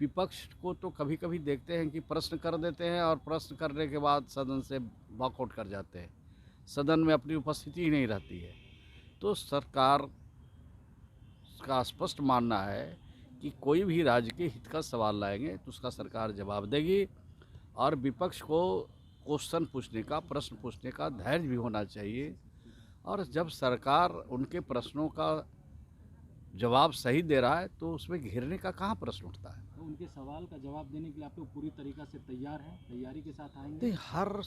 विपक्ष को तो कभी कभी देखते हैं कि प्रश्न कर देते हैं और प्रश्न करने के बाद सदन से वॉकआउट कर जाते हैं। सदन में अपनी उपस्थिति ही नहीं रहती है। तो सरकार का स्पष्ट मानना है कि कोई भी राज्य के हित का सवाल लाएंगे तो उसका सरकार जवाब देगी, और विपक्ष को क्वेश्चन पूछने का, प्रश्न पूछने का धैर्य भी होना चाहिए। और जब सरकार उनके प्रश्नों का जवाब सही दे रहा है तो उसमें घेरने का कहाँ प्रश्न उठता है। तो उनके सवाल का जवाब देने के लिए आप लोग पूरी तरीक़ा से तैयार हैं, तैयारी के साथ आएंगे? नहीं,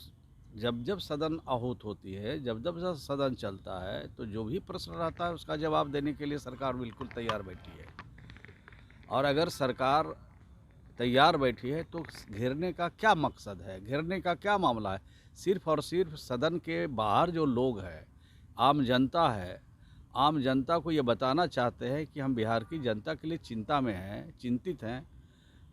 जब जब सदन आहूत होती है, जब जब सदन चलता है, तो जो भी प्रश्न रहता है उसका जवाब देने के लिए सरकार बिल्कुल तैयार बैठी है। और अगर सरकार तैयार बैठी है तो घेरने का क्या मकसद है, घेरने का क्या मामला है। सिर्फ और सिर्फ सदन के बाहर जो लोग हैं, आम जनता है, आम जनता को ये बताना चाहते हैं कि हम बिहार की जनता के लिए चिंता में हैं, चिंतित हैं।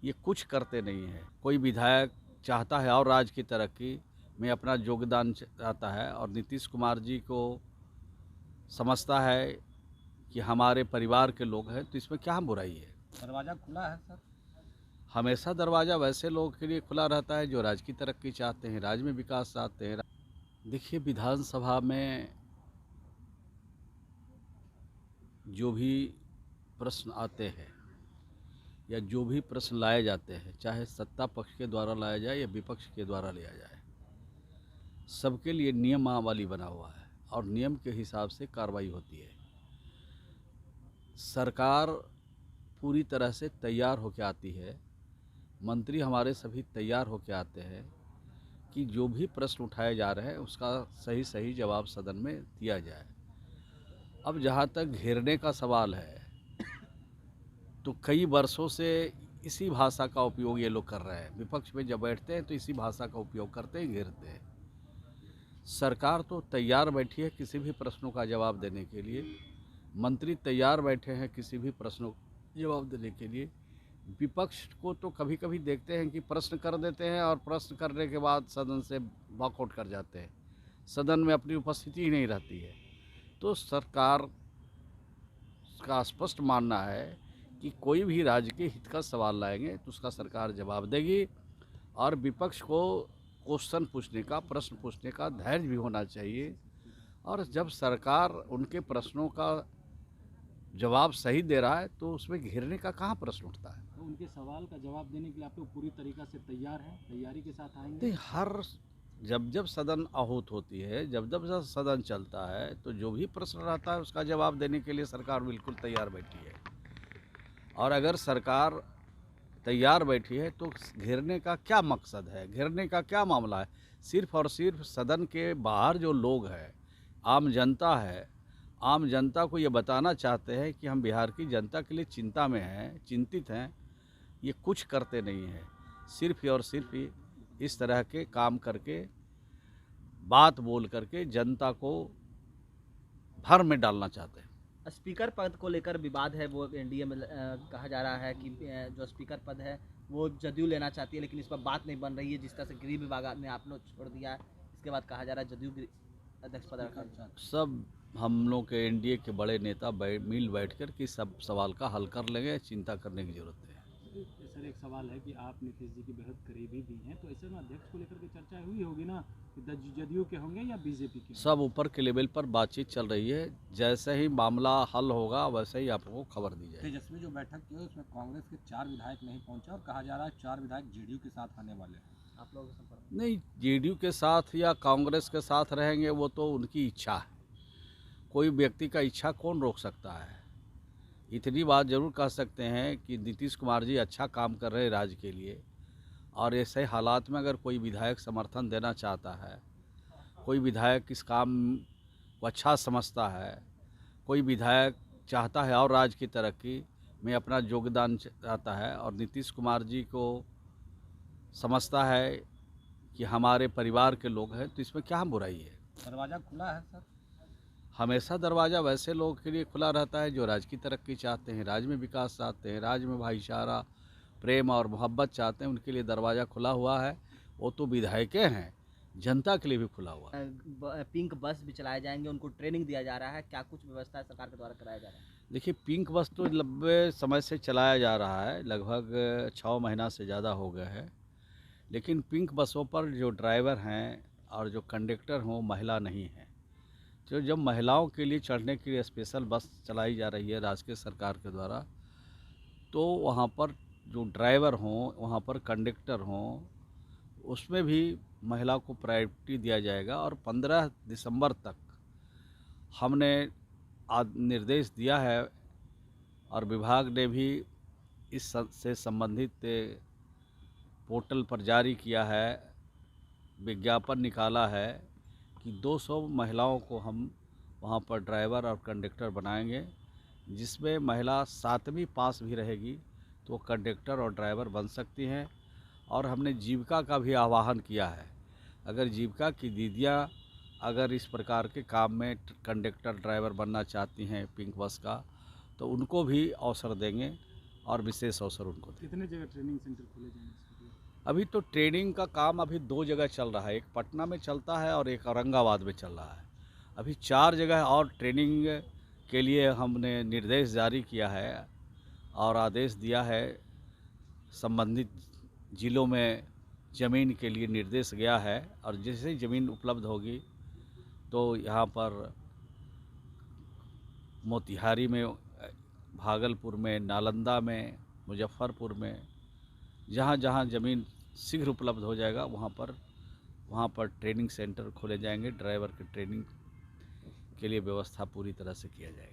ये कुछ करते नहीं हैं। कोई विधायक चाहता है और राज्य की तरक्की में अपना योगदान चाहता है, और नीतीश कुमार जी को समझता है कि हमारे परिवार के लोग हैं, तो इसमें क्या बुराई है। दरवाज़ा खुला है सर? हमेशा दरवाज़ा वैसे लोगों के लिए खुला रहता है जो राज्य की तरक्की चाहते हैं, राज्य में विकास चाहते हैं। देखिए, विधानसभा में जो भी प्रश्न आते हैं या जो भी प्रश्न लाए जाते हैं, चाहे सत्ता पक्ष के द्वारा लाया जाए या विपक्ष के द्वारा लिया जाए, सबके लिए नियमावली बना हुआ है और नियम के हिसाब से कार्रवाई होती है। सरकार पूरी तरह से तैयार होकर आती है, मंत्री हमारे सभी तैयार होकर आते हैं कि जो भी प्रश्न उठाए जा रहे हैं उसका सही सही जवाब सदन में दिया जाए। अब जहाँ तक घेरने का सवाल है, तो कई वर्षों से इसी भाषा का उपयोग ये लोग कर रहे हैं। विपक्ष में जब बैठते हैं तो इसी भाषा का उपयोग करते हैं, घेरते हैं। सरकार तो तैयार बैठी है किसी भी प्रश्नों का जवाब देने के लिए, मंत्री तैयार बैठे हैं किसी भी प्रश्नों का जवाब देने के लिए। विपक्ष को तो कभी कभी देखते हैं कि प्रश्न कर देते हैं और प्रश्न करने के बाद सदन से वॉकआउट कर जाते हैं। सदन में अपनी उपस्थिति ही नहीं रहती है। तो सरकार का स्पष्ट मानना है कि कोई भी राज्य के हित का सवाल लाएंगे तो उसका सरकार जवाब देगी, और विपक्ष को क्वेश्चन पूछने का, प्रश्न पूछने का धैर्य भी होना चाहिए। और जब सरकार उनके प्रश्नों का जवाब सही दे रहा है तो उसमें घेरने का कहाँ प्रश्न उठता है। तो उनके सवाल का जवाब देने के लिए आप लोग पूरी तरीक़ा से तैयार हैं, तैयारी के साथ आएंगे? नहीं, जब जब सदन आहूत होती है, जब जब सदन चलता है, तो जो भी प्रश्न रहता है उसका जवाब देने के लिए सरकार बिल्कुल तैयार बैठी है। और अगर सरकार तैयार बैठी है तो घेरने का क्या मकसद है, घेरने का क्या मामला है। सिर्फ और सिर्फ सदन के बाहर जो लोग हैं, आम जनता है, आम जनता को ये बताना चाहते हैं कि हम बिहार की जनता के लिए चिंता में हैं, चिंतित हैं। ये कुछ करते नहीं हैं। सिर्फ और सिर्फ इस तरह के काम करके, बात बोल करके जनता को भर में डालना चाहते हैं। स्पीकर पद को लेकर विवाद है, वो एनडीए में कहा जा रहा है कि जो स्पीकर पद है वो जदयू लेना चाहती है, लेकिन इस पर बात नहीं बन रही है। जिस तरह से गृह विभाग ने आप लोग छोड़ दिया है, इसके बाद कहा जा रहा है जदयू अध्यक्ष पद रखा। सब हम लोग के एनडीए के बड़े नेता मिल बैठकर कि सब सवाल का हल कर लेंगे, चिंता करने की जरूरत है। सर, एक सवाल है कि आप नीतीश जी की बेहद करीबी भी हैं, तो ऐसे में अध्यक्ष को लेकर के चर्चा हुई होगी ना कि जदयू के होंगे या बीजेपी के? सब ऊपर के लेवल पर बातचीत चल रही है। जैसे ही मामला हल होगा वैसे ही आपको खबर दी जाएगी। तेजस्वी जो बैठक की है उसमें कांग्रेस के 4 विधायक नहीं पहुंचे और कहा जा रहा है 4 विधायक जेडीयू के साथ आने वाले हैं। आप लोगों के संपर्क नहीं, जेडीयू के साथ या कांग्रेस के साथ रहेंगे वो तो उनकी इच्छा है। कोई व्यक्ति का इच्छा कौन रोक सकता है। इतनी बात जरूर कह सकते हैं कि नीतीश कुमार जी अच्छा काम कर रहे हैं राज्य के लिए, और ऐसे हालात में अगर कोई विधायक समर्थन देना चाहता है, कोई विधायक इस काम को अच्छा समझता है, कोई विधायक चाहता है और राज्य की तरक्की में अपना योगदान चाहता है, और नीतीश कुमार जी को समझता है कि हमारे परिवार के लोग हैं, तो इसमें क्या बुराई है। दरवाज़ा खुला है सर? हमेशा दरवाज़ा वैसे लोगों के लिए खुला रहता है जो राज्य की तरक्की चाहते हैं, राज्य में विकास चाहते हैं, राज्य में भाईचारा, प्रेम और मोहब्बत चाहते हैं। उनके लिए दरवाज़ा खुला हुआ है। वो तो विधायकें हैं, जनता के लिए भी खुला हुआ है। पिंक बस भी चलाए जाएंगे, उनको ट्रेनिंग दिया जा रहा है, क्या कुछ व्यवस्था सरकार के द्वारा कराया जा रहा है? देखिए, पिंक बस तो लंबे समय से चलाया जा रहा है, लगभग 6 महीना से ज़्यादा हो गया है। लेकिन पिंक बसों पर जो ड्राइवर हैं और जो कंडक्टर हों, महिला नहीं हैं। तो जब महिलाओं के लिए चढ़ने के लिए स्पेशल बस चलाई जा रही है राजकीय सरकार के द्वारा, तो वहाँ पर जो ड्राइवर हों, वहाँ पर कंडक्टर हों, उसमें भी महिला को प्रायोरिटी दिया जाएगा। और 15 दिसंबर तक हमने निर्देश दिया है और विभाग ने भी इस से संबंधित पोर्टल पर जारी किया है, विज्ञापन निकाला है कि 200 महिलाओं को हम वहाँ पर ड्राइवर और कंडक्टर बनाएंगे, जिसमें महिला 7वीं पास भी रहेगी तो कंडक्टर और ड्राइवर बन सकती हैं। और हमने जीविका का भी आह्वान किया है, अगर जीविका की दीदियाँ अगर इस प्रकार के काम में कंडक्टर ड्राइवर बनना चाहती हैं पिंक बस का, तो उनको भी अवसर देंगे और विशेष अवसर उनको देंगे। कितने जगह ट्रेनिंग सेंटर खोले जाएंगे इसके लिए? अभी तो ट्रेनिंग का काम अभी 2 जगह चल रहा है, एक पटना में चलता है और एक औरंगाबाद में चल रहा है। अभी 4 जगह और ट्रेनिंग के लिए हमने निर्देश जारी किया है और आदेश दिया है। संबंधित ज़िलों में ज़मीन के लिए निर्देश गया है और जैसे ही ज़मीन उपलब्ध होगी तो यहाँ पर मोतिहारी में, भागलपुर में, नालंदा में, मुजफ्फरपुर में, जहाँ जहाँ ज़मीन शीघ्र उपलब्ध हो जाएगा वहाँ पर ट्रेनिंग सेंटर खोले जाएंगे। ड्राइवर के ट्रेनिंग के लिए व्यवस्था पूरी तरह से किया जाएगा।